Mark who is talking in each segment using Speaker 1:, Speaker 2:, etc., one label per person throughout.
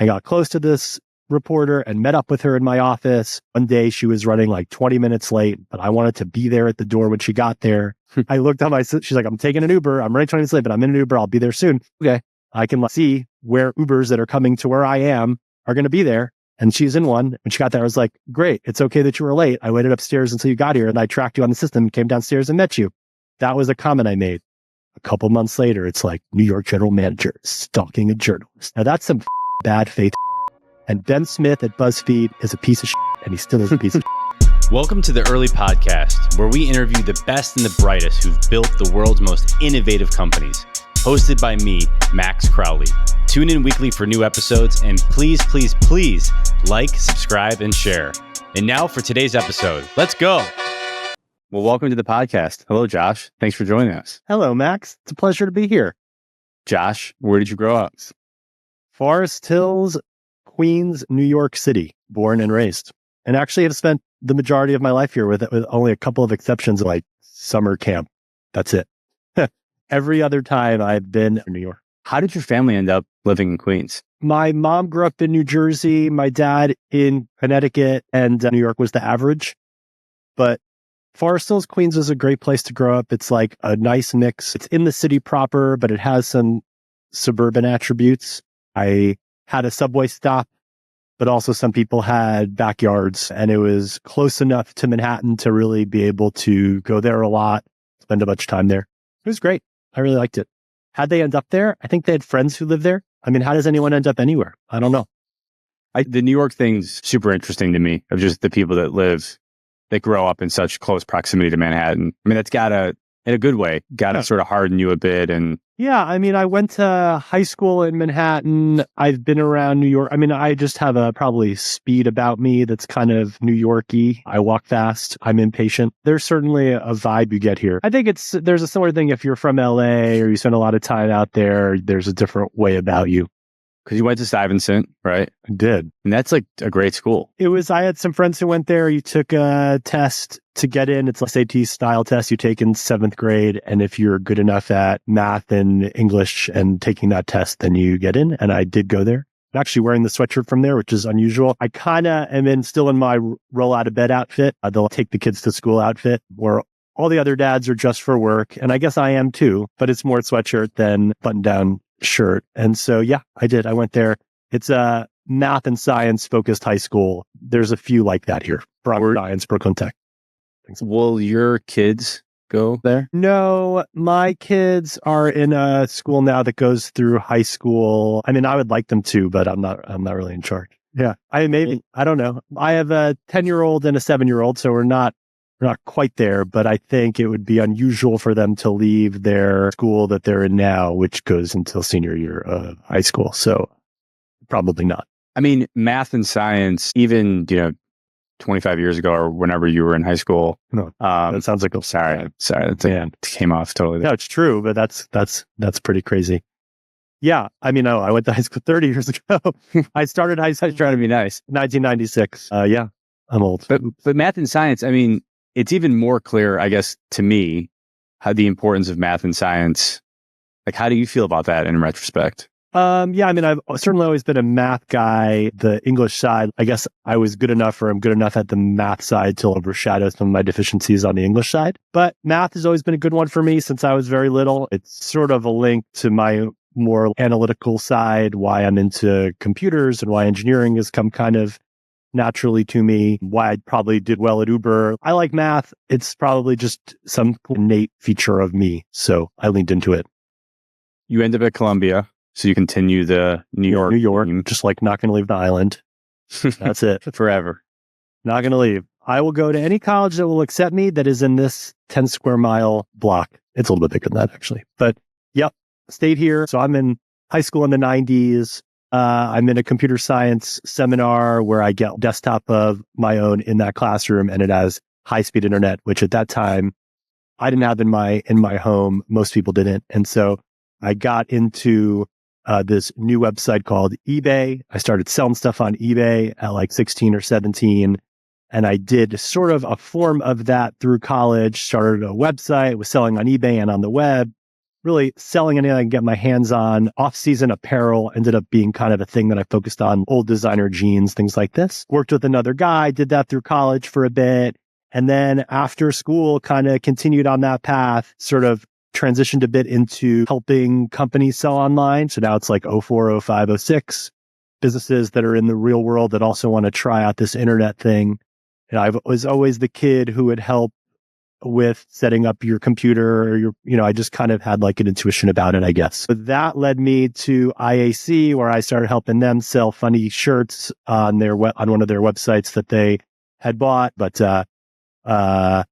Speaker 1: I got close to this reporter and met up with her in my office. One day she was running like 20 minutes late, but I wanted to be there at the door when she got there. I looked on she's like, I'm taking an Uber. I'm running 20 minutes late, but I'm in an Uber. I'll be there soon. Okay. I can see where Ubers that are coming to where I am are going to be there. And she's in one. When she got there, I was like, great. It's okay that you were late. I waited upstairs until you got here and I tracked you on the system, came downstairs and met you. That was a comment I made. A couple months later, it's like New York general manager stalking a journalist. Now that's some bad faith. And Ben Smith at BuzzFeed is a piece of and he still is a piece of
Speaker 2: Welcome to the Early Podcast, where we interview the best and the brightest who've built the world's most innovative companies. Hosted by me, Max Crowley. Tune in weekly for new episodes, and please, please, please like, subscribe, and share. And now for today's episode. Let's go. Well, welcome to the podcast. Hello, Josh. Thanks for joining us.
Speaker 1: Hello, Max. It's a pleasure to be here.
Speaker 2: Josh, where did you grow up?
Speaker 1: Forest Hills, Queens, New York City, born and raised. And actually have spent the majority of my life here with only a couple of exceptions, like summer camp. That's it. Every other time I've been in New York.
Speaker 2: How did your family end up living in Queens?
Speaker 1: My mom grew up in New Jersey, my dad in Connecticut, and New York was the average. But Forest Hills, Queens is a great place to grow up. It's like a nice mix. It's in the city proper, but it has some suburban attributes. I had a subway stop, but also some people had backyards, and it was close enough to Manhattan to really be able to go there a lot, spend a bunch of time there. It was great. I really liked it. How'd they end up there? I think they had friends who lived there. I mean, how does anyone end up anywhere? I don't know.
Speaker 2: The New York thing's super interesting to me, of just the people that grow up in such close proximity to Manhattan. I mean, that's gotta, in a good way, sort of harden you a bit. And
Speaker 1: yeah, I mean, I went to high school in Manhattan. I've been around New York. I mean, I just have a probably speed about me that's kind of New York-y. I walk fast. I'm impatient. There's certainly a vibe you get here. I think there's a similar thing if you're from LA or you spend a lot of time out there, there's a different way about you.
Speaker 2: Because you went to Stuyvesant, right?
Speaker 1: I did.
Speaker 2: And that's like a great school.
Speaker 1: I had some friends who went there. You took a test to get in. It's a SAT style test you take in 7th grade. And if you're good enough at math and English and taking that test, then you get in. And I did go there. I'm actually wearing the sweatshirt from there, which is unusual. I kind of am still in my roll out of bed outfit. They'll take the kids to school outfit, where all the other dads are just for work. And I guess I am too, but it's more sweatshirt than button down shirt. And so, yeah, I did. I went there. It's a math and science focused high school. There's a few like that here. Brooklyn Science, Brooklyn Tech.
Speaker 2: Will your kids go there?
Speaker 1: No, my kids are in a school now that goes through high school. I mean, I would like them to, but I'm not really in charge. Yeah. I don't know. I have a 10-year-old and a 7-year-old, so we're not quite there, but I think it would be unusual for them to leave their school that they're in now, which goes until senior year of high school. So probably not.
Speaker 2: I mean, math and science, even, 25 years ago or whenever you were in high school.
Speaker 1: No, that sounds like
Speaker 2: sorry. That came off totally.
Speaker 1: No, it's true, but that's pretty crazy. Yeah. I mean, I went to high school 30 years ago. I started high school.
Speaker 2: I was trying to be nice.
Speaker 1: 1996. Yeah, I'm old.
Speaker 2: But math and science, I mean, it's even more clear, I guess, to me, how the importance of math and science, like, how do you feel about that in retrospect?
Speaker 1: Yeah, I mean, I've certainly always been a math guy. The English side, I guess I was good enough, or I'm good enough at the math side to overshadow some of my deficiencies on the English side. But math has always been a good one for me since I was very little. It's sort of a link to my more analytical side, why I'm into computers and why engineering has come kind of naturally to me, why I probably did well at Uber. I like math. It's probably just some innate feature of me. So I leaned into it.
Speaker 2: You end up at Columbia, so you continue the New York team.
Speaker 1: Just like not going to leave the island. That's it.
Speaker 2: Forever.
Speaker 1: Not going to leave. I will go to any college that will accept me that is in this 10 square mile block. It's a little bit bigger than that, actually. But yep, stayed here. So I'm in high school in the 90s. I'm in a computer science seminar where I get a desktop of my own in that classroom, and it has high-speed internet, which at that time I didn't have in my home. Most people didn't. And so I got into this new website called eBay. I started selling stuff on eBay at like 16 or 17. And I did sort of a form of that through college, started a website, was selling on eBay and on the web. really selling anything I can get my hands on. Off-season apparel ended up being kind of a thing that I focused on, old designer jeans, things like this. Worked with another guy, did that through college for a bit. And then after school, kind of continued on that path, sort of transitioned a bit into helping companies sell online. So now it's like 04, 05, 06, businesses that are in the real world that also want to try out this internet thing. And I was always the kid who would help with setting up your computer or I just kind of had like an intuition about it, I guess. But that led me to IAC, where I started helping them sell funny shirts on on one of their websites that they had bought. But, after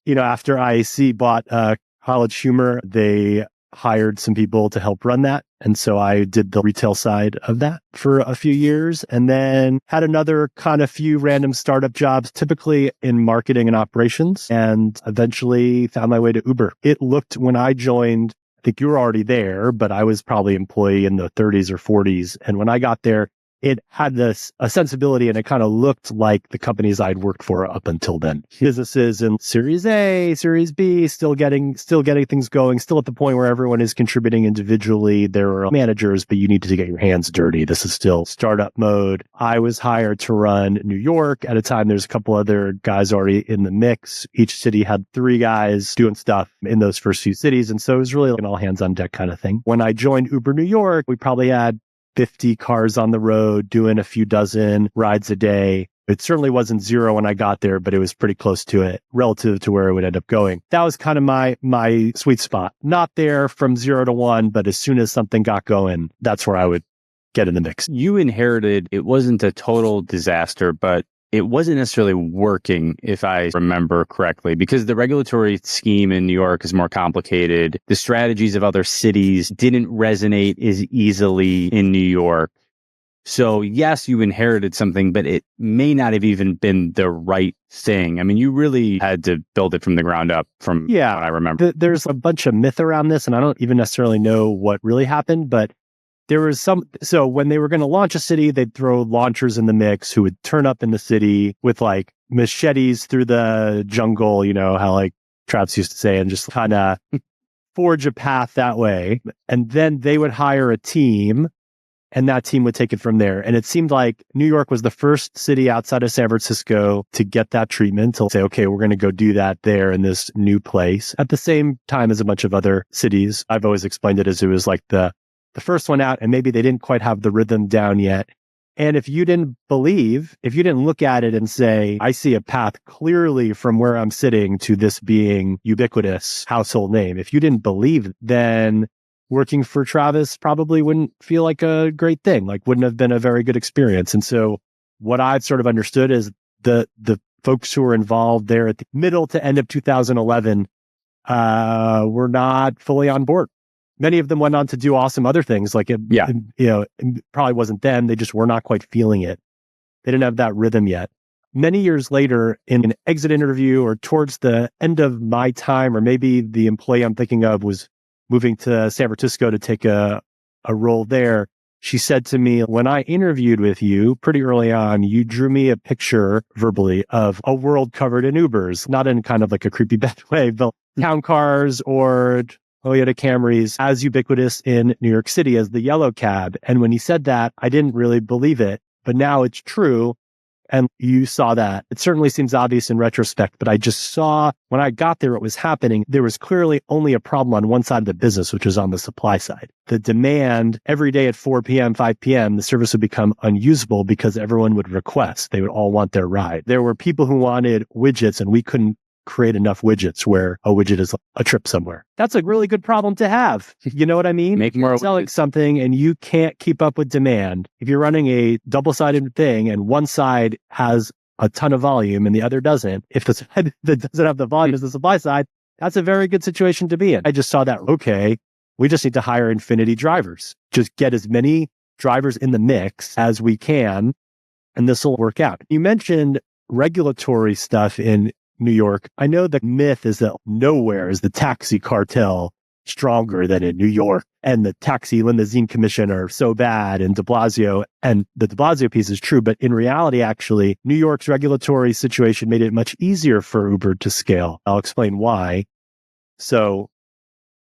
Speaker 1: IAC bought, College Humor, they hired some people to help run that. And so I did the retail side of that for a few years, and then had another kind of few random startup jobs, typically in marketing and operations, and eventually found my way to Uber. It looked, when I joined, I think you were already there, but I was probably employee in the 30s or 40s. And when I got there, it had a sensibility, and it kind of looked like the companies I'd worked for up until then. Businesses in Series A, Series B, still getting things going, still at the point where everyone is contributing individually. There are managers, but you need to get your hands dirty. This is still startup mode. I was hired to run New York. At a time, there's a couple other guys already in the mix. Each city had 3 guys doing stuff in those first few cities. And so it was really like an all hands on deck kind of thing. When I joined Uber New York, we probably had 50 cars on the road, doing a few dozen rides a day. It certainly wasn't 0 when I got there, but it was pretty close to it relative to where it would end up going. That was kind of my sweet spot. Not there from 0 to 1, but as soon as something got going, that's where I would get in the mix.
Speaker 2: You inherited, it wasn't a total disaster, but it wasn't necessarily working, if I remember correctly, because the regulatory scheme in New York is more complicated. The strategies of other cities didn't resonate as easily in New York. So yes, you inherited something, but it may not have even been the right thing. I mean, you really had to build it from the ground up from what I remember.
Speaker 1: There's a bunch of myth around this, and I don't even necessarily know what really happened, but there was so when they were going to launch a city, they'd throw launchers in the mix who would turn up in the city with like machetes through the jungle, how like Travis used to say, and just kind of forge a path that way. And then they would hire a team, and that team would take it from there. And it seemed like New York was the first city outside of San Francisco to get that treatment, to say, okay, we're going to go do that there in this new place at the same time as a bunch of other cities. I've always explained it as it was like the first one out, and maybe they didn't quite have the rhythm down yet. And if you didn't look at it and say, I see a path clearly from where I'm sitting to this being ubiquitous household name, if you didn't believe, then working for Travis probably wouldn't feel like a great thing, like wouldn't have been a very good experience. And so what I've sort of understood is the folks who were involved there at the middle to end of 2011 were not fully on board. Many of them went on to do awesome other things. Like, it probably wasn't them. They just were not quite feeling it. They didn't have that rhythm yet. Many years later, in an exit interview or towards the end of my time, or maybe the employee I'm thinking of was moving to San Francisco to take a role there, she said to me, when I interviewed with you pretty early on, you drew me a picture verbally of a world covered in Ubers, not in kind of like a creepy bad way, but town cars or Toyota Camrys as ubiquitous in New York City as the yellow cab. And when he said that, I didn't really believe it, but now it's true. And you saw that. It certainly seems obvious in retrospect, but I just saw when I got there, what was happening. There was clearly only a problem on one side of the business, which was on the supply side. The demand every day at 4 p.m., 5 p.m., the service would become unusable because everyone would request. They would all want their ride. There were people who wanted widgets, and we couldn't create enough widgets where a widget is a trip somewhere. That's a really good problem to have. You know what I mean?
Speaker 2: Make more
Speaker 1: selling something and you can't keep up with demand. If you're running a double-sided thing and one side has a ton of volume and the other doesn't, if the side that doesn't have the volume is the supply side, that's a very good situation to be in. I just saw that, okay, we just need to hire infinity drivers. Just get as many drivers in the mix as we can, and this will work out. You mentioned regulatory stuff in New York. I know the myth is that nowhere is the taxi cartel stronger than in New York, and the taxi limousine commission are so bad in Blasio, and the Blasio piece is true. But in reality, actually, New York's regulatory situation made it much easier for Uber to scale. I'll explain why. So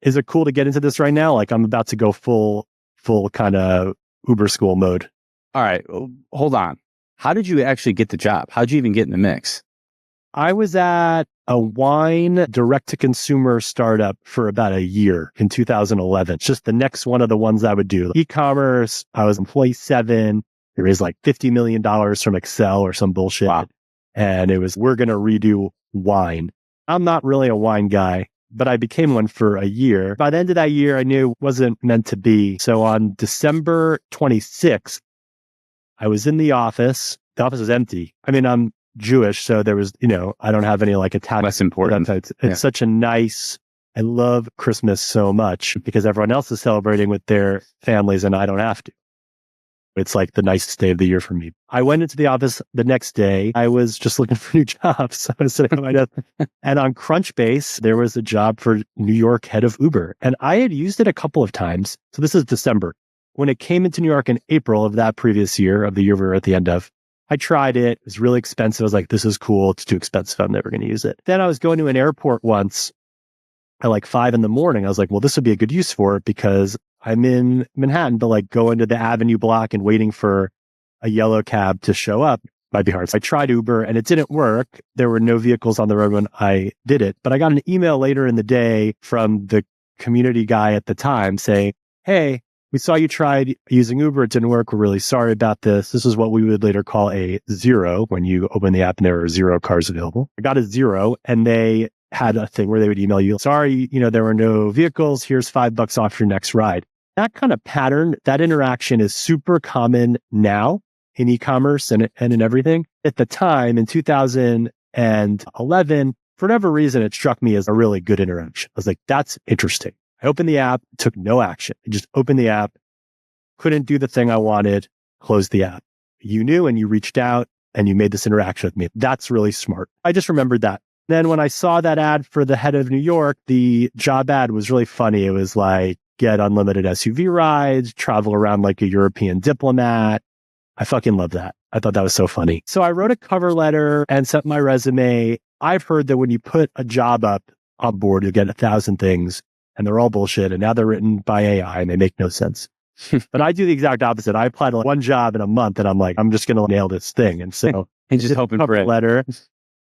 Speaker 1: is it cool to get into this right now? Like I'm about to go full kind of Uber school mode.
Speaker 3: All right. Well, hold on. How did you actually get the job? How'd you even get in the mix?
Speaker 1: I was at a wine direct-to-consumer startup for about a year in 2011. It's just the next one of the ones I would do. E-commerce, I was employee 7. There is like $50 million from Excel or some bullshit.
Speaker 3: Wow.
Speaker 1: And it was, we're going to redo wine. I'm not really a wine guy, but I became one for a year. By the end of that year, I knew it wasn't meant to be. So on December 26th, I was in the office. The office was empty. I mean, I'm Jewish, so there was, I don't have any like attachment.
Speaker 3: Less important.
Speaker 1: It's such a nice, I love Christmas so much because everyone else is celebrating with their families and I don't have to. It's like the nicest day of the year for me. I went into the office the next day. I was just looking for new jobs. I was sitting on my desk. And on Crunchbase, there was a job for New York head of Uber. And I had used it a couple of times. So this is December. When it came into New York in April of that previous year, of the year we were at the end of, I tried it. It was really expensive. I was like, this is cool. It's too expensive. I'm never going to use it. Then I was going to an airport once at like 5 a.m. I was like, well, this would be a good use for it because I'm in Manhattan, but like going to the Avenue block and waiting for a yellow cab to show up might be hard. So I tried Uber and it didn't work. There were no vehicles on the road when I did it, but I got an email later in the day from the community guy at the time saying, hey, we saw you tried using Uber. It didn't work. We're really sorry about this. This is what we would later call a 0 when you open the app and there are 0 cars available. I got a 0 and they had a thing where they would email you, sorry, there were no vehicles. Here's $5 off your next ride. That kind of pattern, that interaction is super common now in e-commerce and in everything. At the time in 2011, for whatever reason, it struck me as a really good interaction. I was like, that's interesting. I opened the app, took no action. I just opened the app, couldn't do the thing I wanted, closed the app. You knew and you reached out and you made this interaction with me. That's really smart. I just remembered that. Then when I saw that ad for the head of New York, the job ad was really funny. It was like, get unlimited SUV rides, travel around like a European diplomat. I fucking love that. I thought that was so funny. So I wrote a cover letter and sent my resume. I've heard that when you put a job up on board, you'll get 1,000 things. And they're all bullshit. And now they're written by AI and they make no sense. But I do the exact opposite. I applied to one job in a month and I'm like, I'm just going to nail this thing. And so
Speaker 3: and just hoping for it.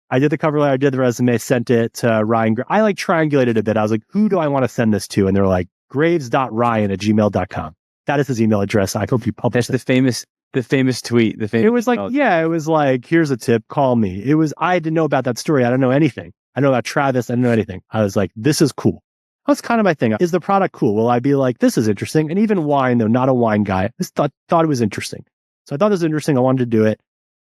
Speaker 1: I did the cover letter. I did the resume, sent it to Ryan. I like triangulated a bit. I was like, who do I want to send this to? And they're like, graves.ryan@gmail.com. That is his email address. I hope you publish
Speaker 3: That's the famous tweet.
Speaker 1: It was like, it was like, here's a tip, call me. I didn't know about that story. I don't know anything. I know about Travis. I didn't know anything. I was like, this is cool. That's kind of my thing. Is the product cool? Will I be like, this is interesting? And even wine, though, not a wine guy, I just thought it was interesting. So I thought it was interesting. I wanted to do it.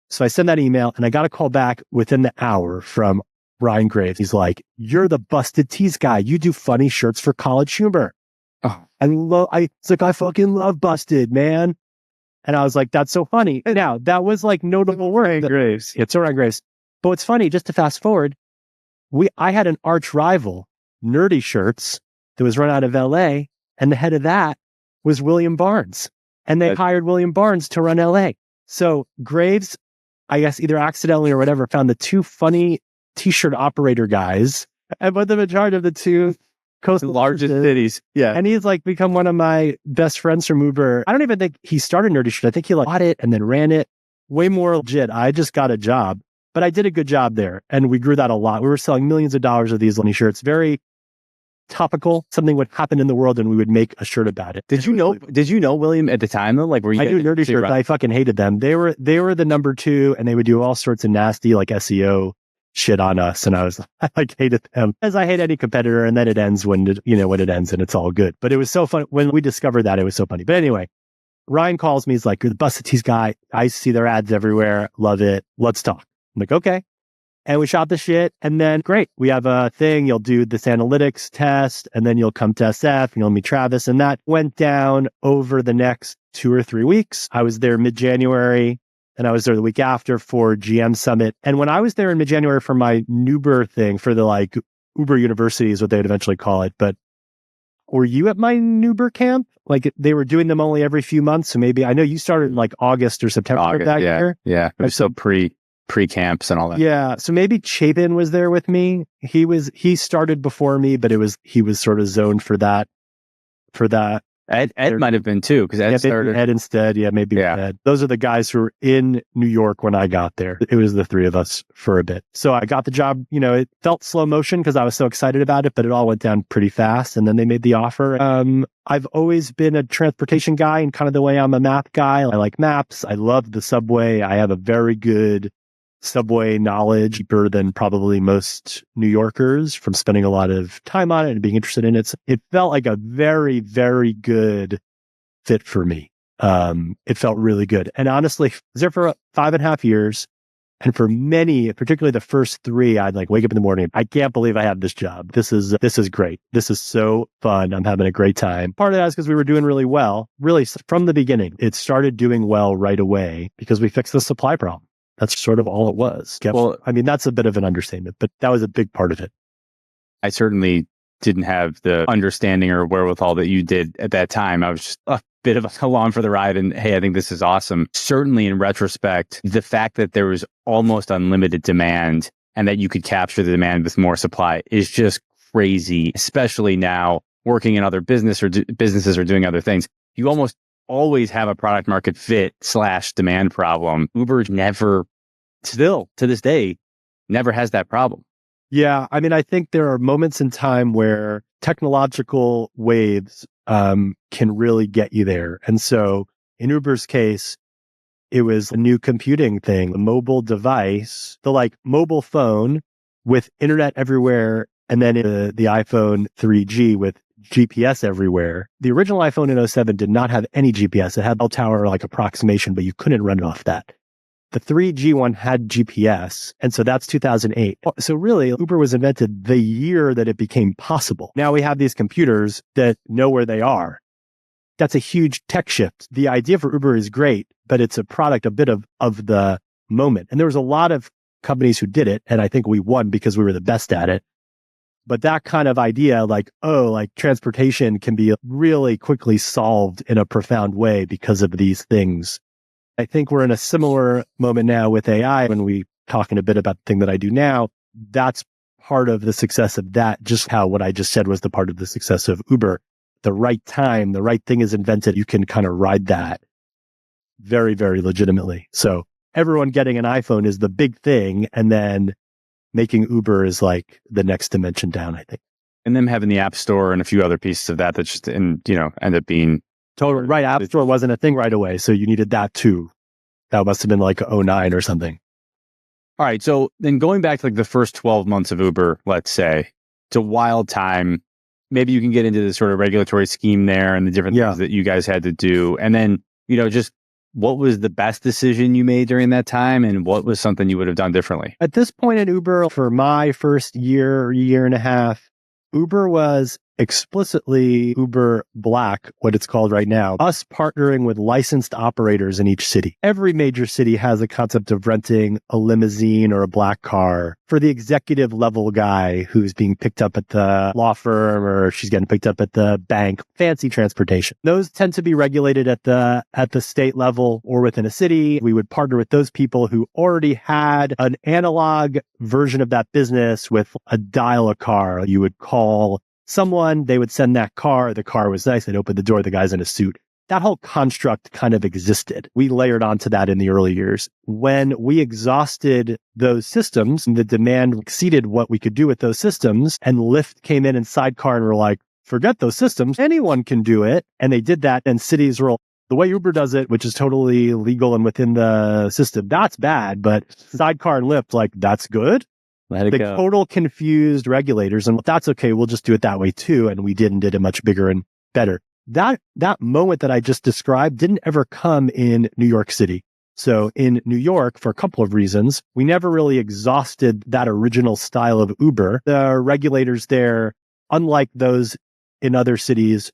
Speaker 1: So I sent that email and I got a call back within the hour from Ryan Graves. He's like, you're the Busted Tees guy. You do funny shirts for College Humor. Oh, it's like, I fucking love Busted, man. And I was like, that's so funny. Now, that was like notable work.
Speaker 3: Ryan Graves.
Speaker 1: It's Ryan Graves. But what's funny, just to fast forward, I had an arch rival, Nerdy Shirts, that was run out of LA. And the head of that was William Barnes. And they hired William Barnes to run LA. So Graves, I guess either accidentally or whatever, found the 2 funny t-shirt operator guys and put them in charge of the 2 coastal
Speaker 3: largest cities. Yeah.
Speaker 1: And he's like become one of my best friends from Uber. I don't even think he started Nerdy Shirts. I think he like bought it and then ran it. Way more legit. I just got a job, but I did a good job there. And we grew that a lot. We were selling millions of dollars of these Nerdy Shirts. Very topical. Something would happen in the world and we would make a shirt about it.
Speaker 3: Did you know William at the time though? Like, were you?
Speaker 1: I knew Nerdy Shirts. I fucking hated them. They were the number 2 and they would do all sorts of nasty like SEO shit on us. And I hated them as I hate any competitor. And then it ends when it ends and it's all good. But it was so fun when we discovered that. It was so funny. But anyway, Ryan calls me. He's like, you're the Busted Tees guy. I see their ads everywhere. Love it. Let's talk. I'm like, okay. And we shot the shit. And then great. We have a thing. You'll do this analytics test and then you'll come to SF and you'll meet Travis. And that went down over the next 2 or 3 weeks. I was there mid-January and I was there the week after for GM Summit. And when I was there in mid-January for my Nuber thing, for the like Uber University is what they'd eventually call it. But were you at my Nuber camp? Like they were doing them only every few months. So maybe I know you started in like August or September of that year.
Speaker 3: Yeah. It was so pre pre-camps and all that.
Speaker 1: Yeah. So maybe Chapin was there with me. He started before me, but he was sort of zoned for that.
Speaker 3: Ed might have been too, because Ed started.
Speaker 1: Ed instead. Yeah, maybe Ed. Those are the guys who were in New York when I got there. It was the three of us for a bit. So I got the job, it felt slow motion because I was so excited about it, but it all went down pretty fast. And then they made the offer. I've always been a transportation guy and kind of the way I'm a map guy. I like maps. I love the subway. I have a very good subway knowledge, deeper than probably most New Yorkers from spending a lot of time on it and being interested in it. So it felt like a very, very good fit for me. It felt really good. And honestly, I was there for 5.5 years. And for many, particularly the first 3, I'd like wake up in the morning. I can't believe I have this job. This is great. This is so fun. I'm having a great time. Part of that is because we were doing really well, really from the beginning. It started doing well right away because we fixed the supply problem. That's sort of all it was. Well, I mean, that's a bit of an understatement, but that was a big part of it.
Speaker 3: I certainly didn't have the understanding or wherewithal that you did at that time. I was just a bit of along for the ride and, hey, I think this is awesome. Certainly in retrospect, the fact that there was almost unlimited demand and that you could capture the demand with more supply is just crazy, especially now working in other businesses or doing other things. You almost always have a product market fit / demand problem. Uber never, still to this day, never has that problem.
Speaker 1: Yeah. I mean, I think there are moments in time where technological waves can really get you there. And so in Uber's case, it was a new computing thing, a mobile device, the mobile phone with internet everywhere, and then the iPhone 3G with GPS everywhere. The original iPhone in 2007 did not have any GPS. It had bell tower approximation, but you couldn't run it off that. The 3G one had GPS, and so that's 2008. So really, Uber was invented the year that it became possible. Now we have these computers that know where they are. That's a huge tech shift. The idea for Uber is great, but it's a product a bit of the moment. And there was a lot of companies who did it, and I think we won because we were the best at it. But that kind of idea, transportation can be really quickly solved in a profound way because of these things. I think we're in a similar moment now with AI when we talking a bit about the thing that I do now. That's part of the success of that, just how what I just said was the part of the success of Uber. The right time, the right thing is invented. You can kind of ride that very, very legitimately. So everyone getting an iPhone is the big thing. And then making Uber is the next dimension down, I think.
Speaker 3: And them having the App Store and a few other pieces of that just, end up being...
Speaker 1: Totally right. App Store wasn't a thing right away. So you needed that too. That must have been 2009 or something.
Speaker 3: All right. So then going back to the first 12 months of Uber, let's say, it's a wild time. Maybe you can get into the sort of regulatory scheme there and the different things that you guys had to do. And then, just what was the best decision you made during that time? And what was something you would have done differently?
Speaker 1: At this point in Uber, for my first year and a half, Uber was explicitly Uber Black, what it's called right now, us partnering with licensed operators in each city. Every major city has a concept of renting a limousine or a black car for the executive level guy who's being picked up at the law firm or she's getting picked up at the bank, fancy transportation. Those tend to be regulated at the state level or within a city. We would partner with those people who already had an analog version of that business with a dial-a-car. You would call someone, they would send that car. The car was nice. They'd open the door. The guy's in a suit. That whole construct kind of existed. We layered onto that in the early years. When we exhausted those systems, the demand exceeded what we could do with those systems, and Lyft came in and Sidecar and were like, forget those systems. Anyone can do it. And they did that. And cities were the way Uber does it, which is totally legal and within the system. That's bad. But Sidecar and Lyft, that's good.
Speaker 3: Let it
Speaker 1: the
Speaker 3: go.
Speaker 1: Total confused regulators, and that's okay. We'll just do it that way too. And we did it much bigger and better. That moment that I just described didn't ever come in New York City. So in New York, for a couple of reasons, we never really exhausted that original style of Uber. The regulators there, unlike those in other cities,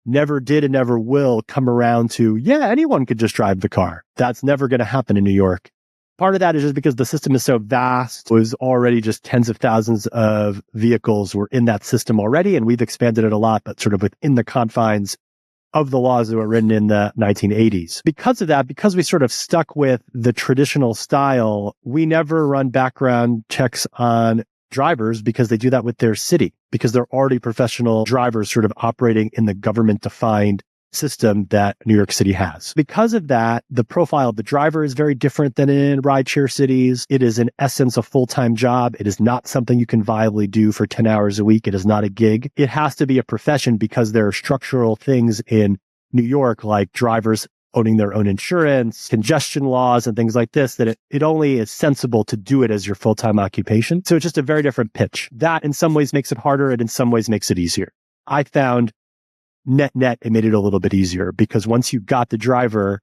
Speaker 1: never did and never will come around to, anyone could just drive the car. That's never going to happen in New York. Part of that is just because the system is so vast. It was already just tens of thousands of vehicles were in that system already, and we've expanded it a lot, but sort of within the confines of the laws that were written in the 1980s. Because of that, because we sort of stuck with the traditional style, we never run background checks on drivers because they do that with their city, because they're already professional drivers sort of operating in the government-defined system that New York City has. Because of that, the profile of the driver is very different than in rideshare cities. It is in essence a full-time job. It is not something you can viably do for 10 hours a week. It is not a gig. It has to be a profession because there are structural things in New York, like drivers owning their own insurance, congestion laws, and things like this, that it only is sensible to do it as your full-time occupation. So it's just a very different pitch. That in some ways makes it harder, and in some ways makes it easier. I found net, it made it a little bit easier because once you got the driver,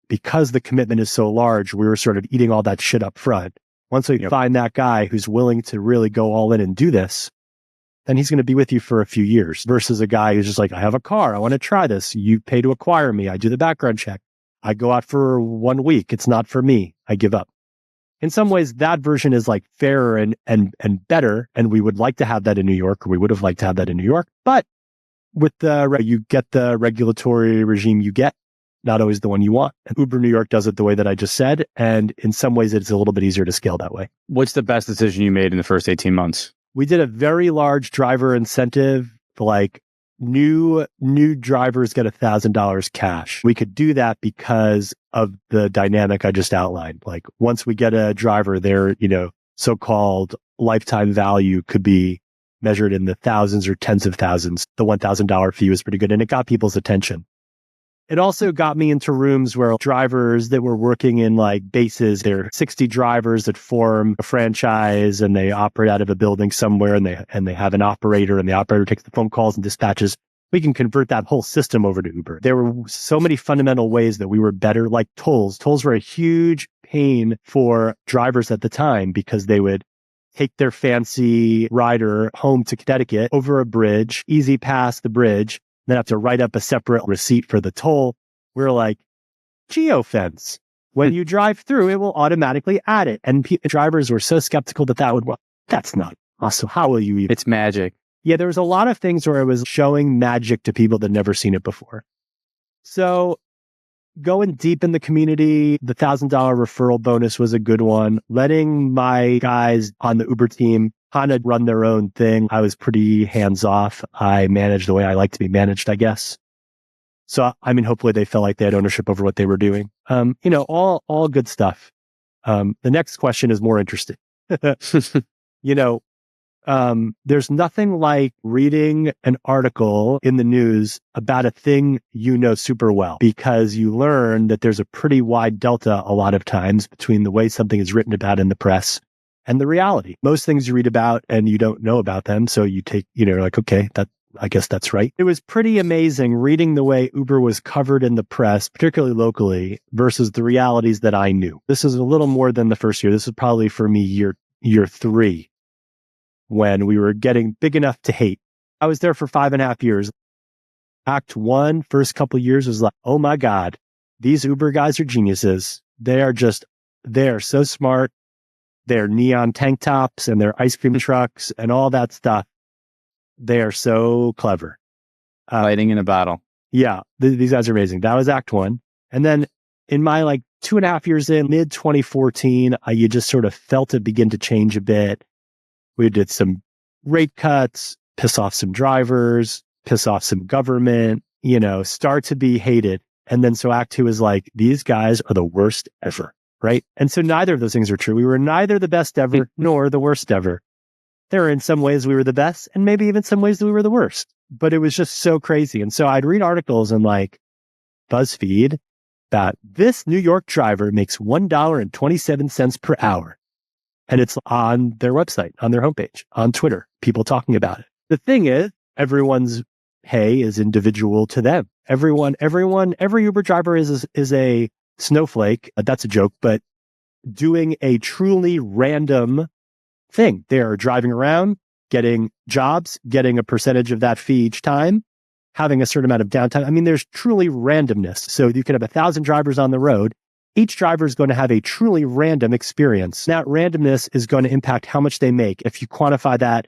Speaker 1: because the commitment is so large, we were sort of eating all that shit up front. Once we find that guy who's willing to really go all in and do this, then he's going to be with you for a few years versus a guy who's just like, I have a car. I want to try this. You pay to acquire me. I do the background check. I go out for 1 week. It's not for me. I give up. In some ways, that version is like fairer and better. And we would like to have that in New York, or we would have liked to have that in New York. But with you get the regulatory regime you get, not always the one you want. And Uber New York does it the way that I just said. And in some ways, it's a little bit easier to scale that way.
Speaker 3: What's the best decision you made in the first 18 months?
Speaker 1: We did a very large driver incentive, like new drivers get $1,000 cash. We could do that because of the dynamic I just outlined. Like once we get a driver, their, so-called lifetime value could be measured in the thousands or tens of thousands. The $1,000 fee was pretty good, and it got people's attention. It also got me into rooms where drivers that were working in like bases, there are 60 drivers that form a franchise and they operate out of a building somewhere, and they have an operator, and the operator takes the phone calls and dispatches. We can convert that whole system over to Uber. There were so many fundamental ways that we were better, like tolls. Tolls were a huge pain for drivers at the time because they would take their fancy rider home to Connecticut over a bridge, easy past the bridge, then have to write up a separate receipt for the toll. We're like, geofence. When you drive through, it will automatically add it. And drivers were so skeptical that would, that's not awesome. How will you even?
Speaker 3: It's magic.
Speaker 1: Yeah, there was a lot of things where it was showing magic to people that had never seen it before. So going deep in the community, the $1,000 referral bonus was a good one. Letting my guys on the Uber team kind of run their own thing. I was pretty hands off. I managed the way I like to be managed, I guess. So, I mean, hopefully they felt like they had ownership over what they were doing. All good stuff. The next question is more interesting. There's nothing like reading an article in the news about a thing you know super well, because you learn that there's a pretty wide delta a lot of times between the way something is written about in the press and the reality. Most things you read about and you don't know about them. So you take, like, okay, I guess that's right. It was pretty amazing reading the way Uber was covered in the press, particularly locally, versus the realities that I knew. This is a little more than the first year. This is probably for me year 3. When we were getting big enough to hate. I was there for 5.5 years. Act 1, first couple of years was like, oh my God, these Uber guys are geniuses. They are so smart. Their neon tank tops and their ice cream trucks and all that stuff. They are so clever.
Speaker 3: Lighting in a bottle.
Speaker 1: Yeah, these guys are amazing. That was Act 1. And then in my 2.5 years in, mid 2014, you just sort of felt it begin to change a bit. We did some rate cuts, piss off some drivers, piss off some government, start to be hated. And then so Act 2 is like, these guys are the worst ever, right? And so neither of those things are true. We were neither the best ever nor the worst ever. There were in some ways we were the best, and maybe even some ways we were the worst. But it was just so crazy. And so I'd read articles in BuzzFeed that this New York driver makes $1.27 per hour. And it's on their website, on their homepage, on Twitter, people talking about it. The thing is, everyone's pay is individual to them. Every Uber driver is a snowflake. That's a joke, but doing a truly random thing. They are driving around, getting jobs, getting a percentage of that fee each time, having a certain amount of downtime. I mean, there's truly randomness. So you could have 1,000 drivers on the road. Each driver is going to have a truly random experience. That randomness is going to impact how much they make. If you quantify that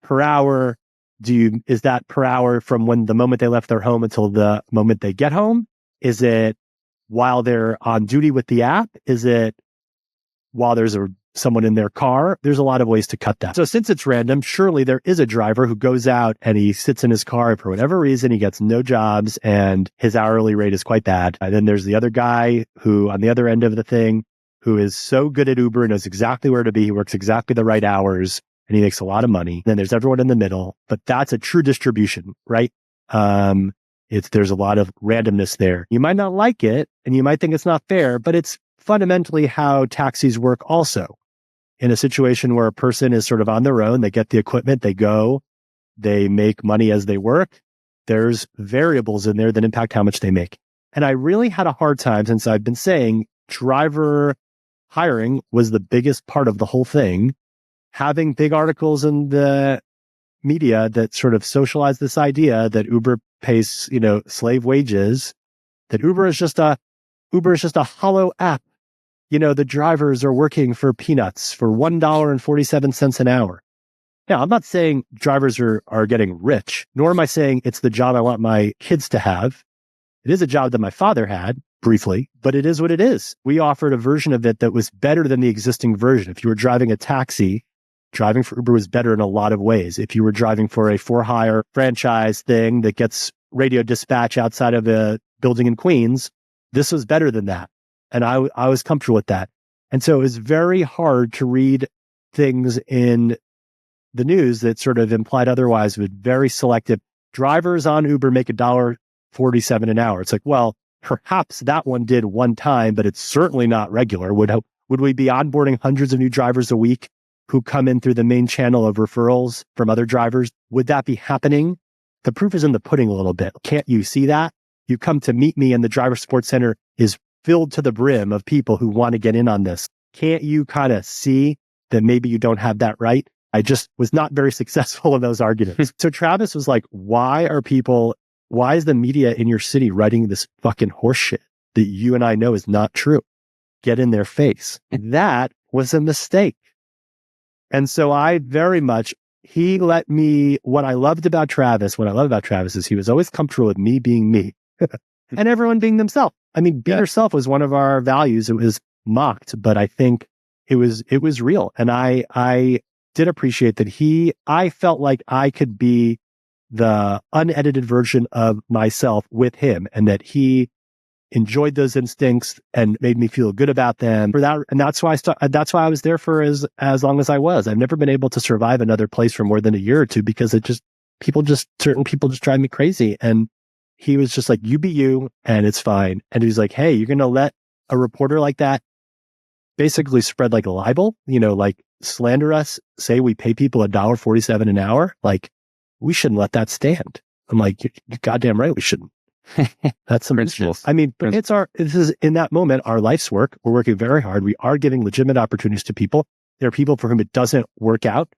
Speaker 1: per hour, Is that per hour from when the moment they left their home until the moment they get home? Is it while they're on duty with the app? Is it while there's someone in their car? There's a lot of ways to cut that. So since it's random, surely there is a driver who goes out and he sits in his car and for whatever reason, he gets no jobs and his hourly rate is quite bad. And then there's the other guy who on the other end of the thing, who is so good at Uber and knows exactly where to be. He works exactly the right hours and he makes a lot of money. Then there's everyone in the middle, but that's a true distribution, right? There's a lot of randomness there. You might not like it and you might think it's not fair, but it's fundamentally how taxis work also. In a situation where a person is sort of on their own, they get the equipment, they go, they make money as they work. There's variables in there that impact how much they make. And I really had a hard time, since I've been saying driver hiring was the biggest part of the whole thing, having big articles in the media that sort of socialize this idea that Uber pays, slave wages, that Uber is just a hollow app. The drivers are working for peanuts for $1.47 an hour. Now, I'm not saying drivers are getting rich, nor am I saying it's the job I want my kids to have. It is a job that my father had briefly, but it is what it is. We offered a version of it that was better than the existing version. If you were driving a taxi, driving for Uber was better in a lot of ways. If you were driving for a for-hire franchise thing that gets radio dispatch outside of a building in Queens, this was better than that. And I was comfortable with that. And so it was very hard to read things in the news that sort of implied otherwise, with very selective. Drivers on Uber make $1.47 an hour. It's like, well, perhaps that one did one time, but it's certainly not regular. Would we be onboarding hundreds of new drivers a week who come in through the main channel of referrals from other drivers? Would that be happening? The proof is in the pudding a little bit. Can't you see that? You come to meet me and the driver support center is filled to the brim of people who want to get in on this. Can't you kind of see that maybe you don't have that right? I just was not very successful in those arguments. So Travis was like, why is the media in your city writing this fucking horseshit that you and I know is not true? Get in their face. That was a mistake. And so he let me, what I love about Travis is he was always comfortable with me being me and everyone being themselves. I mean, be yourself was one of our values. It was mocked, but I think it was real. And I did appreciate that I felt like I could be the unedited version of myself with him, and that he enjoyed those instincts and made me feel good about them for that. And that's why I was there for as long as I was. I've never been able to survive another place for more than a year or two because certain people just drive me crazy. And he was just like, you be you and it's fine. And he was like, hey, you're going to let a reporter like that basically spread like a libel, like slander us, say we pay people $1.47 an hour. Like, we shouldn't let that stand. I'm like, you're goddamn right we shouldn't. That's some principles. I mean, but this is in that moment, our life's work. We're working very hard. We are giving legitimate opportunities to people. There are people for whom it doesn't work out,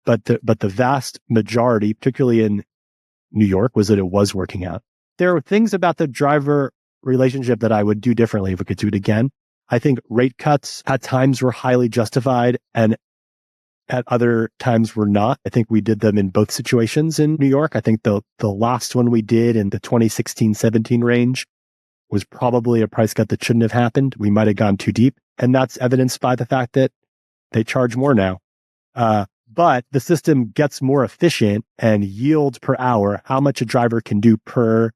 Speaker 1: but the vast majority, particularly in New York, was that it was working out. There are things about the driver relationship that I would do differently if we could do it again. I think rate cuts at times were highly justified and at other times were not. I think we did them in both situations in New York. I think the last one we did in the 2016-17 range was probably a price cut that shouldn't have happened. We might have gone too deep. And that's evidenced by the fact that they charge more now. But the system gets more efficient, and yield per hour, how much a driver can do per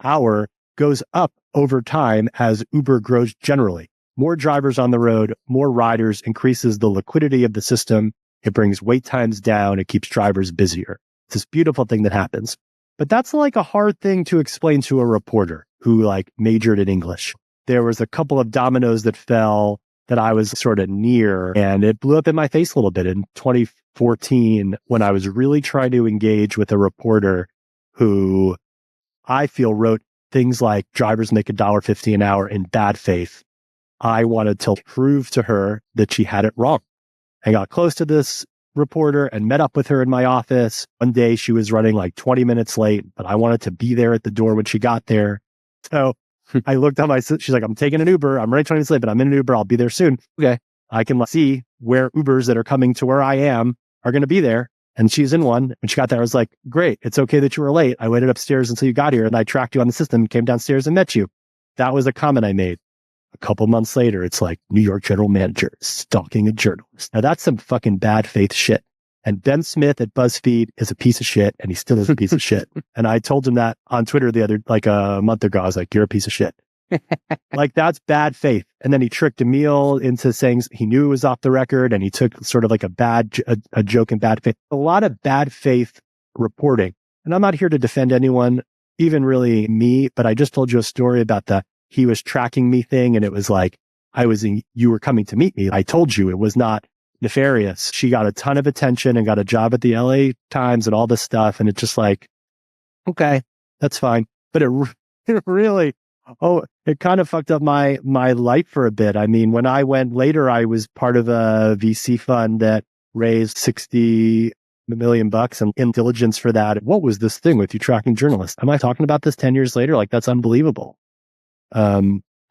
Speaker 1: hour, goes up over time as Uber grows generally. More drivers on the road, more riders, increases the liquidity of the system. It brings wait times down. It keeps drivers busier. It's this beautiful thing that happens. But that's like a hard thing to explain to a reporter who like majored in English. There was a couple of dominoes that fell that I was sort of near, and it blew up in my face a little bit in 2014 when I was really trying to engage with a reporter who I feel wrote things like drivers make $1.50 an hour in bad faith. I wanted to prove to her that she had it wrong. I got close to this reporter and met up with her in my office. One day she was running like 20 minutes late, but I wanted to be there at the door when she got there. So I looked on she's like, I'm taking an Uber. I'm running 20 minutes late, but I'm in an Uber. I'll be there soon. Okay. I can see where Ubers that are coming to where I am are going to be there. And she's in one. When she got there, I was like, great. It's okay that you were late. I waited upstairs until you got here and I tracked you on the system, came downstairs and met you. That was a comment I made. A couple months later, it's like New York general manager stalking a journalist. Now that's some fucking bad faith shit. And Ben Smith at BuzzFeed is a piece of shit, and he still is a piece of shit. And I told him that on Twitter a month ago. I was like, you're a piece of shit. Like, that's bad faith. And then he tricked Emil into saying he knew it was off the record, and he took sort of like a joke in bad faith. A lot of bad faith reporting. And I'm not here to defend anyone, even really me, but I just told you a story about he was tracking me thing, and it was like, you were coming to meet me. I told you it was not nefarious. She got a ton of attention and got a job at the LA Times and all this stuff. And it's just like, okay, that's fine. But it really, it kind of fucked up my life for a bit. I mean, when I went later, I was part of a VC fund that raised $60 million and in diligence for that. What was this thing with you tracking journalists? Am I talking about this 10 years later? Like, that's unbelievable.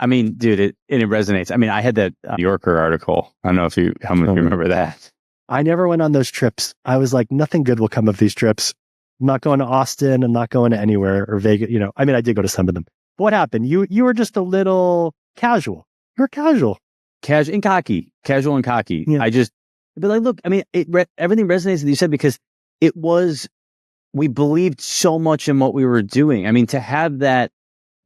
Speaker 3: I mean, dude, it resonates. I mean, I had that New Yorker article. I don't know how many remember that.
Speaker 1: I never went on those trips. I was like, nothing good will come of these trips. I'm not going to Austin. I'm not going to anywhere or Vegas. I mean, I did go to some of them. But what happened? You were just a little casual. You were casual.
Speaker 3: Casual and cocky. Yeah. But like, look, I mean, everything resonates with you said, because we believed so much in what we were doing. I mean, to have that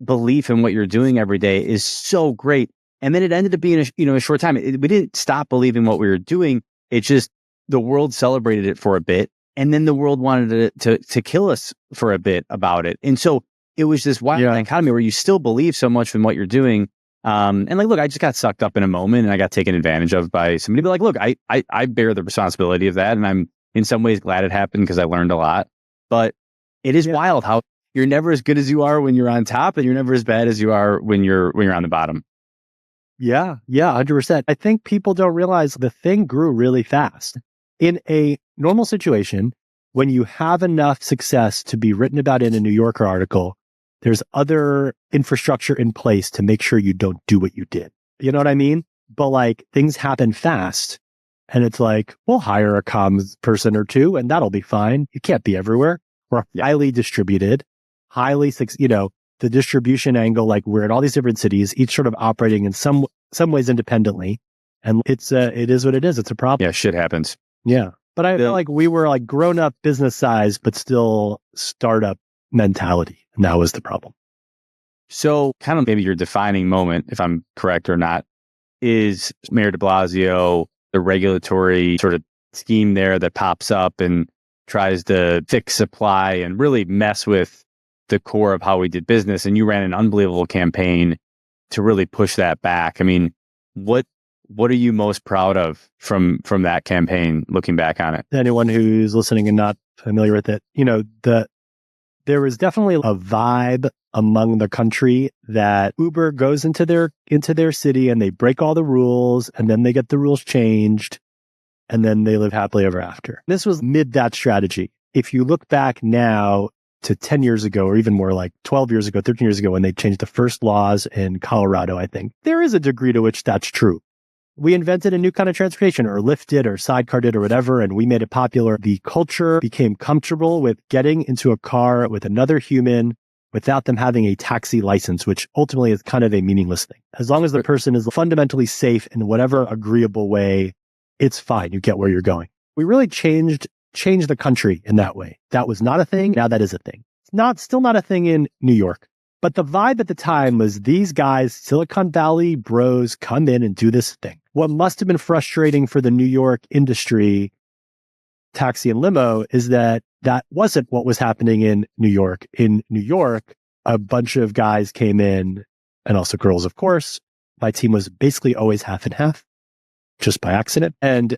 Speaker 3: belief in what you're doing every day is so great. And then it ended up being a short time. We didn't stop believing what we were doing. It just, the world celebrated it for a bit, and then the world wanted it to kill us for a bit about it. And so it was this wild dichotomy where you still believe so much in what you're doing. And like, look, I just got sucked up in a moment and I got taken advantage of by somebody. But like, look, I bear the responsibility of that, and I'm in some ways glad it happened because I learned a lot. But it is wild how you're never as good as you are when you're on top, and you're never as bad as you are when you're on the bottom.
Speaker 1: Yeah, 100%. I think people don't realize the thing grew really fast. In a normal situation, when you have enough success to be written about in a New Yorker article, there's other infrastructure in place to make sure you don't do what you did. You know what I mean? But like, things happen fast, and it's like, we'll hire a comms person or two and that'll be fine. You can't be everywhere. We're highly distributed. The distribution angle, like, we're in all these different cities, each sort of operating in some ways independently. And it is what it is. It's a problem.
Speaker 3: Yeah, shit happens.
Speaker 1: Yeah. But I feel like we were like grown up business size, but still startup mentality. And that was the problem.
Speaker 3: So kind of maybe your defining moment, if I'm correct or not, is Mayor de Blasio, the regulatory sort of scheme there that pops up and tries to fix supply and really mess with the core of how we did business. And you ran an unbelievable campaign to really push that back. I mean, what are you most proud of from that campaign, looking back on it?
Speaker 1: Anyone who's listening and not familiar with it, there was definitely a vibe among the country that Uber goes into their city and they break all the rules, and then they get the rules changed, and then they live happily ever after. This was mid that strategy. If you look back now to 10 years ago, or even more, like 12 years ago, 13 years ago, when they changed the first laws in Colorado, I think there is a degree to which that's true. We invented a new kind of transportation, or Lyft did, or Sidecar did, or whatever, and we made it popular. The culture became comfortable with getting into a car with another human without them having a taxi license, which ultimately is kind of a meaningless thing. As long as the person is fundamentally safe in whatever agreeable way, it's fine. You get where you're going. We really changed the country in that way. That was not a thing. Now that is a thing. It's still not a thing in New York. But the vibe at the time was these guys, Silicon Valley bros, come in and do this thing. What must have been frustrating for the New York industry, taxi and limo, is that wasn't what was happening in New York. In New York, a bunch of guys came in, and also girls, of course. My team was basically always half and half, just by accident, and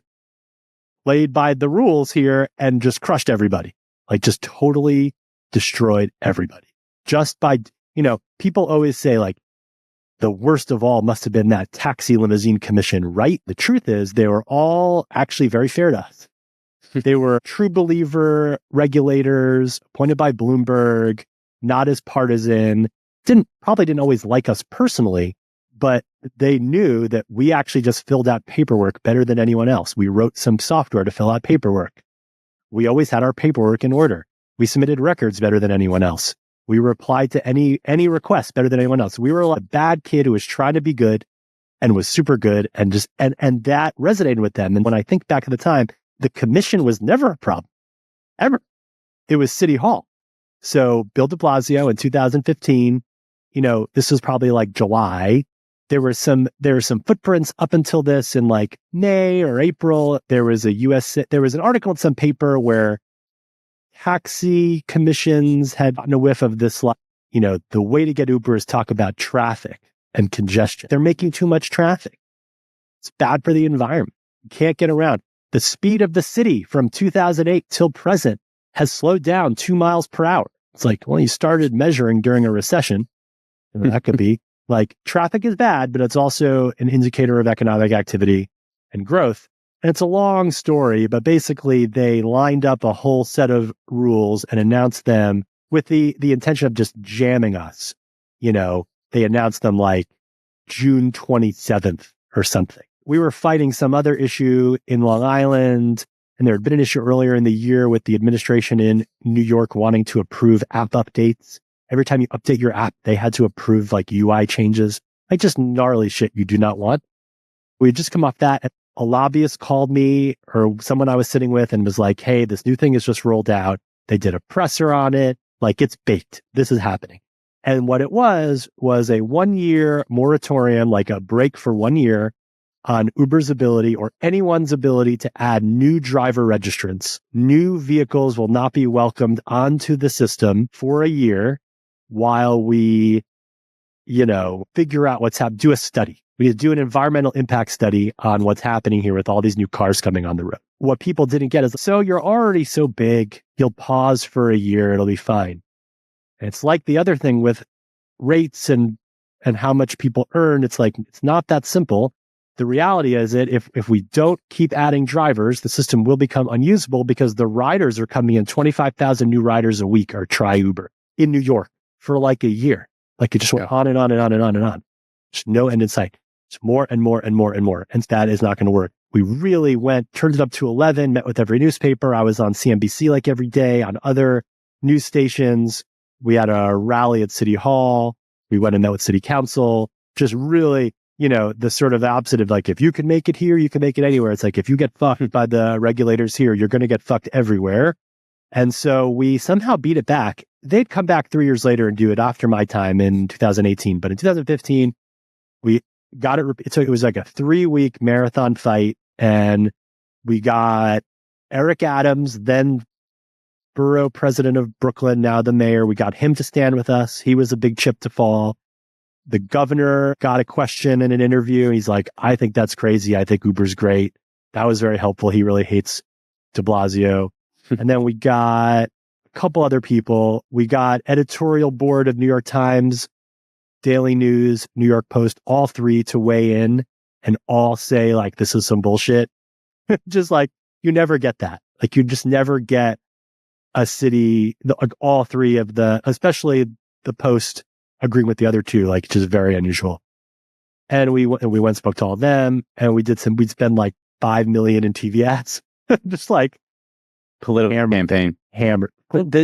Speaker 1: played by the rules here and just crushed everybody. Like, just totally destroyed everybody. Just by, people always say, like, the worst of all must have been that taxi limousine commission, right? The truth is they were all actually very fair to us. They were true believer regulators appointed by Bloomberg, not as partisan, probably didn't always like us personally, but they knew that we actually just filled out paperwork better than anyone else. We wrote some software to fill out paperwork. We always had our paperwork in order. We submitted records better than anyone else. We replied to any request better than anyone else. We were like a bad kid who was trying to be good and was super good and that resonated with them. And when I think back at the time, the commission was never a problem, ever. It was City Hall. So Bill de Blasio in 2015, this was probably like July. There were some footprints up until this in like May or April. There was an article in some paper where taxi commissions had gotten a whiff of this, the way to get Uber is talk about traffic and congestion. They're making too much traffic. It's bad for the environment. You can't get around. The speed of the city from 2008 till present has slowed down 2 miles per hour. It's like, well, you started measuring during a recession. And that could be like traffic is bad, but it's also an indicator of economic activity and growth. And it's a long story, but basically they lined up a whole set of rules and announced them with the intention of just jamming us. They announced them like June 27th or something. We were fighting some other issue in Long Island, and there had been an issue earlier in the year with the administration in New York wanting to approve app updates. Every time you update your app, they had to approve like UI changes, like just gnarly shit you do not want. We had just come off that. A lobbyist called me or someone I was sitting with and was like, hey, this new thing has just rolled out. They did a presser on it. Like it's baked. This is happening. And what it was a 1-year moratorium, like a break for 1 year on Uber's ability or anyone's ability to add new driver registrants. New vehicles will not be welcomed onto the system for a year while we, figure out what's happening, do a study. We do an environmental impact study on what's happening here with all these new cars coming on the road. What people didn't get is, so you're already so big, you'll pause for a year, it'll be fine. And it's like the other thing with rates and how much people earn. It's like, it's not that simple. The reality is that if we don't keep adding drivers, the system will become unusable because the riders are coming in. 25,000 new riders a week are try Uber in New York for like a year. Like it just went on and on and on and on and on. There's no end in sight. It's more and more and more and more. And that is not going to work. We really turned it up to 11, met with every newspaper. I was on CNBC like every day, on other news stations. We had a rally at City Hall. We went and met with City Council. Just really, the sort of opposite of like, if you can make it here, you can make it anywhere. It's like, if you get fucked by the regulators here, you're going to get fucked everywhere. And so we somehow beat it back. They'd come back 3 years later and do it after my time in 2018. But in 2015, we got it. It was like a 3-week marathon fight. And we got Eric Adams, then borough president of Brooklyn, now the mayor. We got him to stand with us. He was a big chip to fall. The governor got a question in an interview. He's like, I think that's crazy. I think Uber's great. That was very helpful. He really hates de Blasio. And then we got a couple other people. We got editorial board of New York Times, Daily News, New York Post, all three to weigh in and all say like, this is some bullshit. Just like, you never get that. Like you just never get a city, like all three of especially the Post agreeing with the other two, like just very unusual. And we went and spoke to all of them, and we'd spend like $5 million in TV ads, just like
Speaker 3: political campaign.
Speaker 1: Hammered. And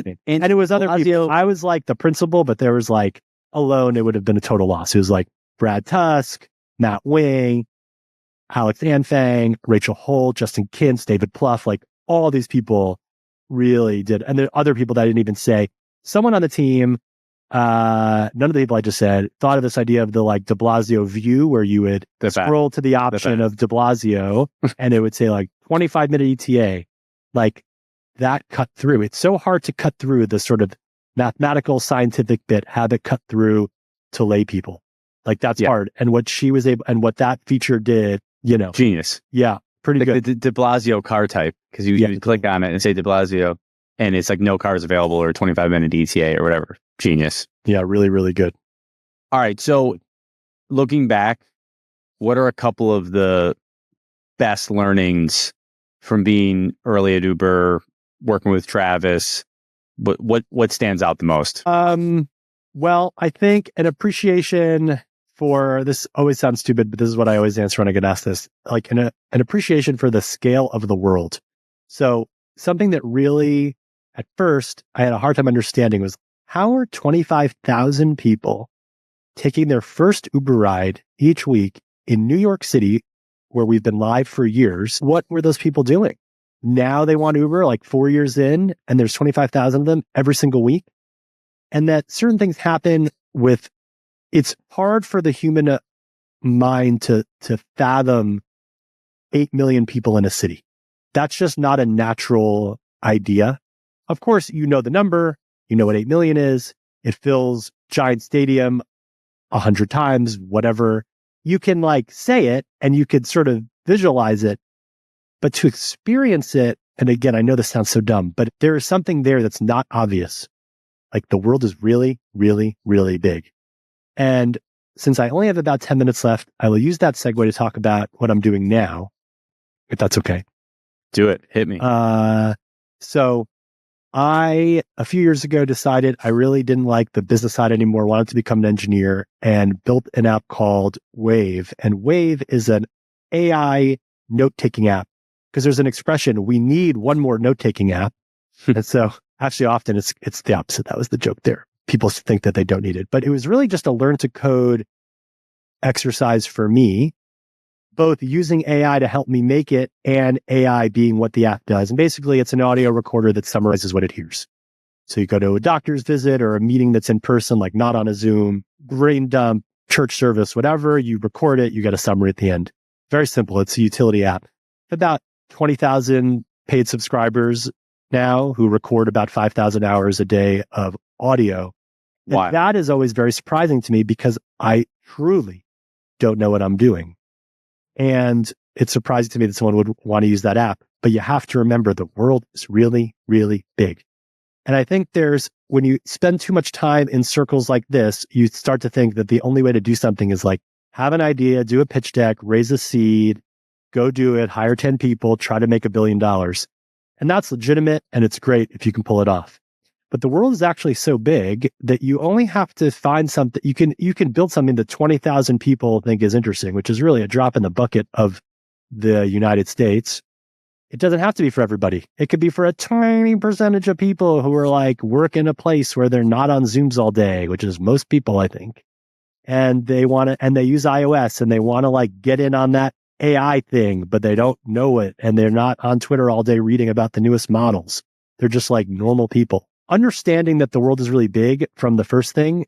Speaker 1: it was other people. I was like the principal, but there was like alone, it would have been a total loss. It was like Brad Tusk, Matt Wing, Alex Anfang, Rachel Holt, Justin Kintz, David Plouffe, like all these people really did. And there are other people that I didn't even say. Someone on the team, none of the people I just said, thought of this idea of the like de Blasio view where you would scroll to the option of de Blasio and it would say like 25-minute ETA. Like that cut through. It's so hard to cut through the sort of mathematical scientific bit, have it cut through to lay people. Like that's hard. And what she was able, and what that feature did,
Speaker 3: genius.
Speaker 1: Yeah. Pretty good.
Speaker 3: The de Blasio car type, because you click on it and say de Blasio and it's like no cars available or 25-minute ETA or whatever. Genius.
Speaker 1: Yeah, really, really good.
Speaker 3: All right. So looking back, what are a couple of the best learnings from being early at Uber, working with Travis? What stands out the most?
Speaker 1: Well, I think an appreciation for this always sounds stupid, but this is what I always answer when I get asked this, like an appreciation for the scale of the world. So something that really, at first, I had a hard time understanding was how are 25,000 people taking their first Uber ride each week in New York City, where we've been live for years? What were those people doing? Now they want Uber like 4 years in, and there's 25,000 of them every single week. And that certain things happen with, it's hard for the human mind to fathom 8 million people in a city. That's just not a natural idea. Of course, you know the number, you know what 8 million is. It fills giant stadium 100 times, whatever. You can like say it and you could sort of visualize it, but to experience it, and again, I know this sounds so dumb, but there is something there that's not obvious. Like the world is really, really, really big. And since I only have about 10 minutes left, I will use that segue to talk about what I'm doing now, if that's okay.
Speaker 3: Do it. Hit me.
Speaker 1: So I, a few years ago, decided I really didn't like the business side anymore, wanted to become an engineer, and built an app called Wave. And Wave is an AI note-taking app, because there's an expression, we need one more note-taking app. And so actually often it's the opposite. That was the joke there. People think that they don't need it, but it was really just a learn to code exercise for me, both using AI to help me make it and AI being what the app does. And basically it's an audio recorder that summarizes what it hears. So you go to a doctor's visit or a meeting that's in person, like not on a Zoom, brain dump, church service, whatever, you record it, you get a summary at the end. Very simple. It's a utility app. About 20,000 paid subscribers now who record about 5,000 hours a day of audio.
Speaker 3: Wow.
Speaker 1: And that is always very surprising to me because I truly don't know what I'm doing. And it's surprising to me that someone would want to use that app. But you have to remember the world is really, really big. And I think when you spend too much time in circles like this, you start to think that the only way to do something is like have an idea, do a pitch deck, raise a seed, go do it, hire 10 people, try to make $1 billion. And that's legitimate. And it's great if you can pull it off. But the world is actually so big that you only have to find something. You can build something that 20,000 people think is interesting, which is really a drop in the bucket of the United States. It doesn't have to be for everybody. It could be for a tiny percentage of people who are like work in a place where they're not on Zooms all day, which is most people, I think. And they use iOS and they want to like get in on that AI thing, but they don't know it. And they're not on Twitter all day reading about the newest models. They're just like normal people. Understanding that the world is really big from the first thing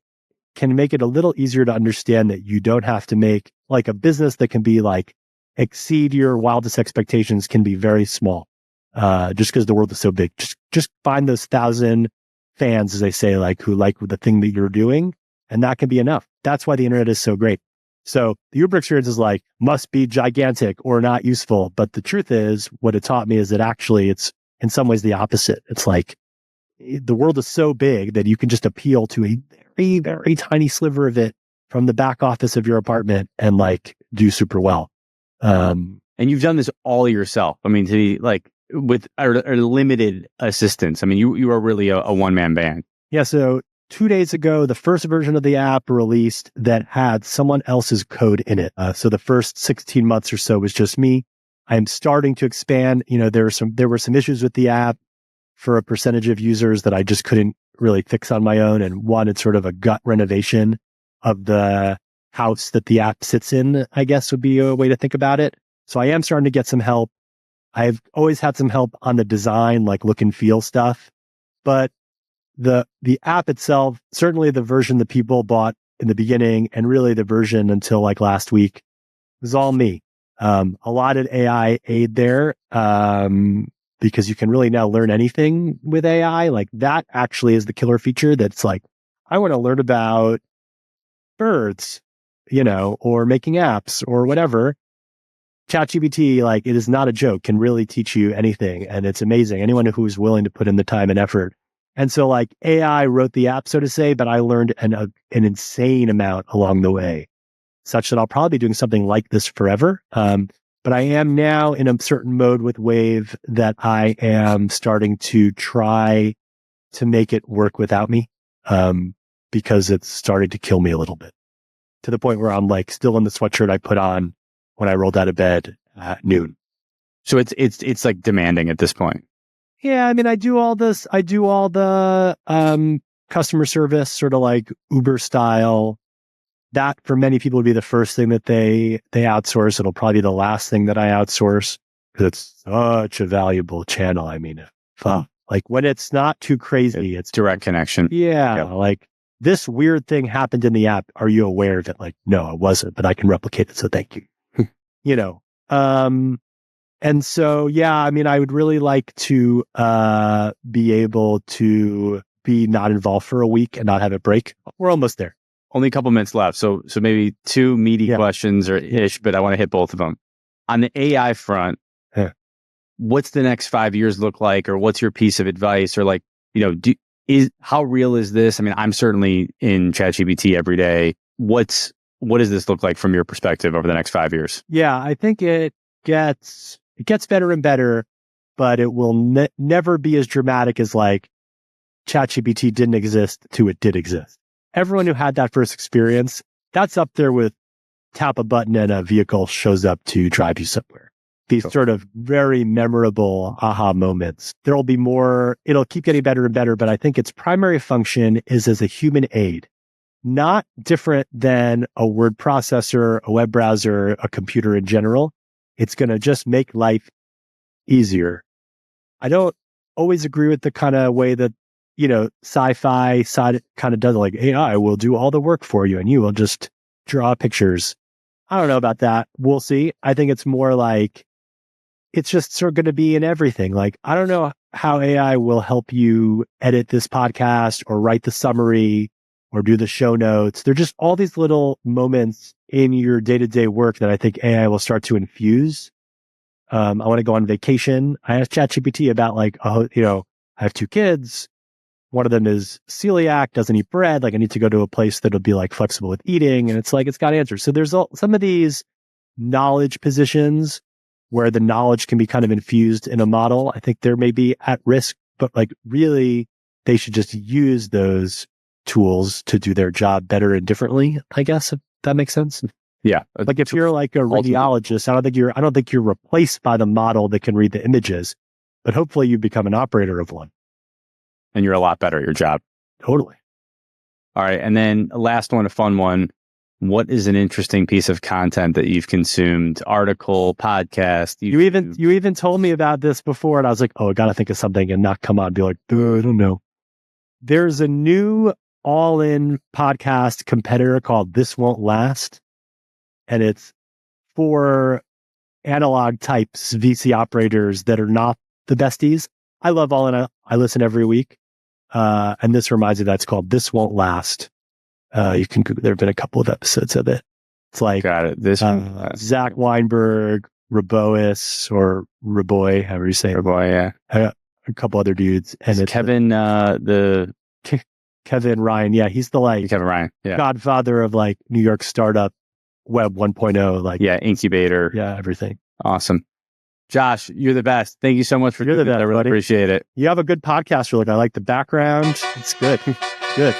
Speaker 1: can make it a little easier to understand that you don't have to make like a business that can be like exceed your wildest expectations can be very small. Just because the world is so big, just find those 1,000 fans, as they say, like who like the thing that you're doing. And that can be enough. That's why the internet is so great. So the Uber experience is like, must be gigantic or not useful. But the truth is what it taught me is that actually it's in some ways the opposite. It's like, the world is so big that you can just appeal to a very, very tiny sliver of it from the back office of your apartment and like do super well.
Speaker 3: And you've done this all yourself. I mean, to be like with a limited assistance. I mean, you are really a one-man band.
Speaker 1: Yeah. So 2 days ago, the first version of the app released that had someone else's code in it. So the first 16 months or so was just me. I'm starting to expand. You know, there were some issues with the app for a percentage of users that I just couldn't really fix on my own, and wanted sort of a gut renovation of the house that the app sits in, I guess would be a way to think about it. So I am starting to get some help. I've always had some help on the design, like look and feel stuff, but the app itself, certainly the version that people bought in the beginning and really the version until like last week, was all me. A lot of AI aid there. Because you can really now learn anything with AI. Like that actually is the killer feature that's like, I want to learn about birds, or making apps or whatever. ChatGPT, like it is not a joke, can really teach you anything. And it's amazing. Anyone who's willing to put in the time and effort. And so like AI wrote the app, so to say, but I learned an insane amount along the way, such that I'll probably be doing something like this forever. But I am now in a certain mode with Wave that I am starting to try to make it work without me, because it's starting to kill me a little bit, to the point where I'm like still in the sweatshirt I put on when I rolled out of bed at noon.
Speaker 3: So it's like demanding at this point.
Speaker 1: Yeah, I mean, I do all the customer service, sort of like Uber style. That for many people would be the first thing that they outsource. It'll probably be the last thing that I outsource because it's such a valuable channel. I mean, like when it's not too crazy, it's
Speaker 3: direct connection.
Speaker 1: Yeah,
Speaker 3: Yep.
Speaker 1: like this weird thing happened in the app. Are you aware of it? Like, no, I wasn't, but I can replicate it. So thank you. You know, and so, yeah, I mean, I would really like to be able to be not involved for a week and not have it break. We're almost there.
Speaker 3: Only a couple minutes left. So maybe two meaty questions or ish, but I want to hit both of them. On the AI front, what's the next 5 years look like? Or what's your piece of advice? Or like, how real is this? I mean, I'm certainly in ChatGPT every day. What does this look like from your perspective over the next 5 years?
Speaker 1: Yeah, I think it gets better and better, but it will never be as dramatic as like ChatGPT didn't exist to it did exist. Everyone who had that first experience, that's up there with tap a button and a vehicle shows up to drive you somewhere. These sort of very memorable aha moments. There'll be more, it'll keep getting better and better, but I think its primary function is as a human aid, not different than a word processor, a web browser, a computer in general. It's going to just make life easier. I don't always agree with the kind of way that, sci-fi side kind of does it, like AI will do all the work for you and you will just draw pictures. I don't know about that. We'll see. I think it's more like, it's just sort of going to be in everything. Like, I don't know how AI will help you edit this podcast or write the summary or do the show notes. They're just all these little moments in your day-to-day work that I think AI will start to infuse. I want to go on vacation. I asked ChatGPT about like, I have 2 kids. One of them is celiac, doesn't eat bread. Like I need to go to a place that'll be like flexible with eating. And it's like, it's got answers. So there's some of these knowledge positions where the knowledge can be kind of infused in a model. I think there may be at risk, but like really they should just use those tools to do their job better and differently, I guess, if that makes sense.
Speaker 3: Yeah.
Speaker 1: Like if you're like a radiologist, I don't think you're replaced by the model that can read the images, but hopefully you become an operator of one.
Speaker 3: And you're a lot better at your job.
Speaker 1: Totally.
Speaker 3: All right. And then last one, a fun one. What is an interesting piece of content that you've consumed? Article, podcast?
Speaker 1: You even told me about this before, and I was like, oh, I got to think of something and not come on and be like, I don't know. There's a new all-in podcast competitor called This Won't Last, and it's for analog types, VC operators that are not the besties. I love All In. I listen every week. And this reminds me that's called This Won't Last. You can Google, there have been a couple of episodes of it. It's like
Speaker 3: got it.
Speaker 1: Zach Weinberg, Rabois or Raboy, however you say it.
Speaker 3: Raboy, yeah.
Speaker 1: A couple other dudes. And it's
Speaker 3: Kevin,
Speaker 1: Kevin Ryan. Yeah, he's the like
Speaker 3: Kevin Ryan,
Speaker 1: godfather of like New York startup web 1.0. Like
Speaker 3: incubator.
Speaker 1: Yeah, everything.
Speaker 3: Awesome. Josh, you're the best. Thank you so much for doing that. I really appreciate it.
Speaker 1: You have a good podcast. You're like, I like the background. It's good. Good.